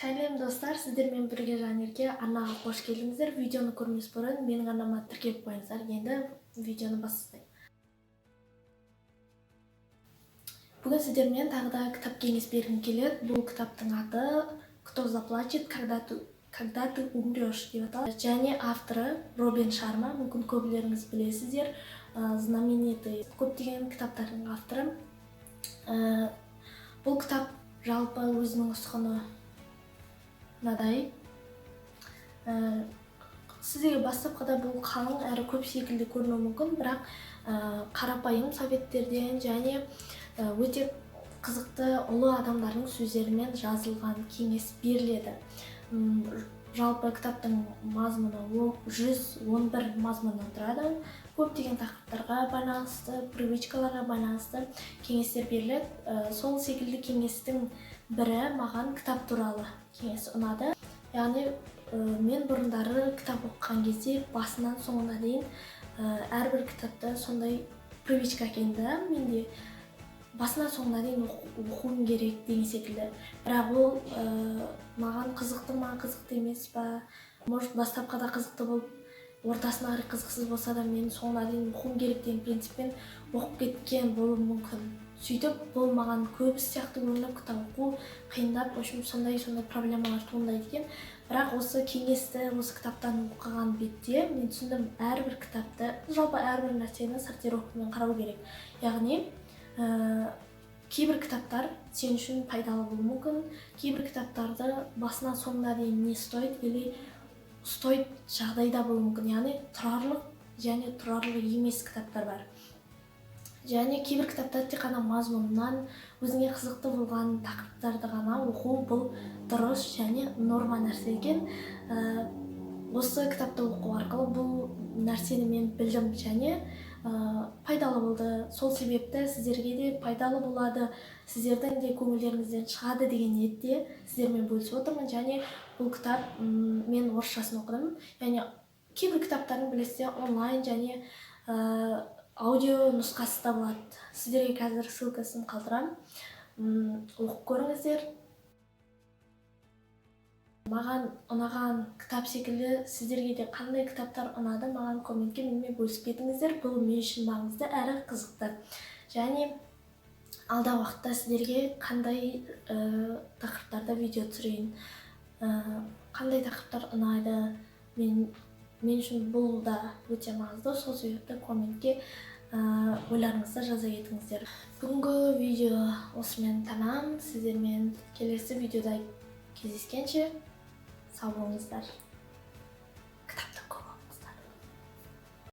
Сәлем достар, сіздермен бірге Жанерге арнаға қош келдіңіздер. Видеоны көрмес бұрын менің арнама тіркеліп қойыңыздар. Енді видеоны бастайық. Бүгін сіздермен тағы да кітап кеңес бергім келеді. Бұл кітаптың аты «Кто заплачет, когда ты умрешь» деп аталады. Және авторы Робин Шарма. Мүмкін көбілеріңіз білесіздер. Знаменитый көптеген кітаптардың авторы. Бұл кітап жалпы өзінің ұсқыны мынадай. Сіздерге бастапқыда бұл қалың әрі көп секілді көрінуі мүмкін, бірақ қарапайым советтерден және өте қызықты ұлы адамдардың сөздерімен жазылған кеңес беріледі. Жалпы кітаптың мазмұны 111 мазмұннан тұрады. Көптеген тақырыптарға байланысты, привычкаларға байланысты кеңестер беріледі. Сол секілді кеңестің бірі маған кітап туралы кеңес ұнады. Яғни мен бұрындары кітап оқыған кезде басынан соңына дейін әрбір кітапта сондай привычка екенді, менде басынан соңына дейін оқуым керек деген секілді. Бірақ ол маған қызықты ма, қызықты емес па, может бастапқыда қызықты болып, ортасына қарай қызықсыз болса да мен соңына дейін оқуым керек деген принциппен оқып кеткен болуы мүмкін. Сөйтіп, бұл маған көбісі сияқты көрініп, кітап оқу қиындап, сондай проблемалар туындайды екен. Бірақ осы кеңесті, осы кітаптан оқыған бетте мен түсіндім, әрбір кітапты, жалпы әрбір нәрсені сортировкамен қарау керек. Яғни, кейбір кітаптар сен үшін пайдалы болуы мүмкін, кейбір кітаптарды басынан соңына дейін не стоит или стоит жағдайда болуы мүмкін. Яғни, тұрарлық және тұрарлық емес кітаптар бар. Және кейбір кітаптар тек қана мазмұнынан өзіңе қызықты болған тақырыптарды ғана оқу бұл дұрыс және норма нәрсе екен. Осы кітапты оқу арқылы бұл нәрсені мен білдім және пайдалы болды. Сол себепті сіздерге де пайдалы болады, сіздердің де көңілдеріңізден шығады деген ниетте сіздермен бөлісіп отырмын. Және бұл кітап мен орысшасын оқыдым. Яғни кейбір кітаптарын білесіздер онлайн және аудио нұсқасы да болады. Сіздерге қазір ссылкасын қалдырамын. Оқып көріңіздер. Маған ұнаған кітап секілді сіздерге де қандай кітаптар ұнады, маған комментке менімен бөлісіп кетіңіздер. Бұл мен үшін маңызды әрі қызықты. Және алдағы уақытта сіздерге қандай тақырыптарда видео түсірейін, қандай тақырыптар ұнайды, мен үшін бұл да өте маңызды. Сол себепті комментке ойларыңызды жаза кетіңіздер. Бүгінгі видео осымен тамам. Сіздермен келесі видеода кездескенше сау болыңыздар.